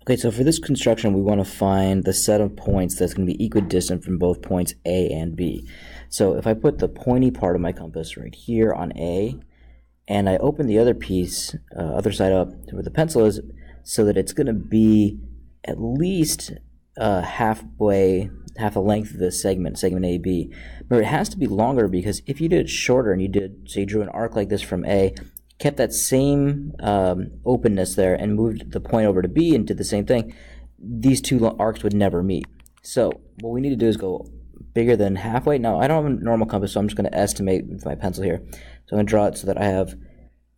Okay, so for this construction, we want to find the set of points that's going to be equidistant from both points A and B. So if I put the pointy part of my compass right here on A, and I open the other piece, other side up to where the pencil is, so that it's going to be at least half the length of this segment AB. But it has to be longer, because if you did it shorter and you drew an arc like this from A, kept that same openness there and moved the point over to B and did the same thing, these two arcs would never meet. So what we need to do is go bigger than halfway. Now, I don't have a normal compass, so I'm just going to estimate with my pencil here. So I'm going to draw it so that I have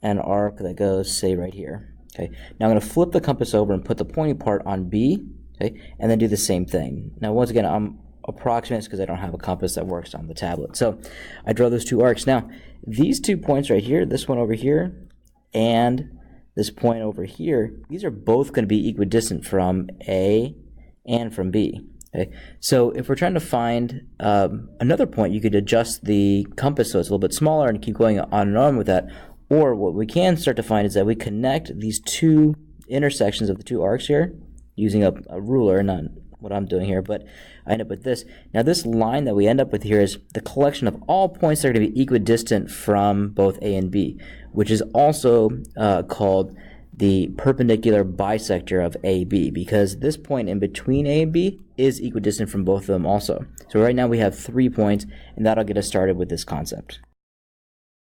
an arc that goes, say, right here. Okay. Now I'm going to flip the compass over and put the pointy part on B, okay, and then do the same thing. Now, once again, I'm approximate because I don't have a compass that works on the tablet. So I draw those two arcs. Now, these 2 points right here, this one over here and this point over here, these are both going to be equidistant from A and from B. Okay? So if we're trying to find another point, you could adjust the compass so it's a little bit smaller and keep going on and on with that. Or what we can start to find is that we connect these two intersections of the two arcs here using a ruler, not what I'm doing here, but I end up with this. Now this line that we end up with here is the collection of all points that are going to be equidistant from both A and B, which is also called the perpendicular bisector of AB, because this point in between A and B is equidistant from both of them also. So right now we have 3 points, and that'll get us started with this concept.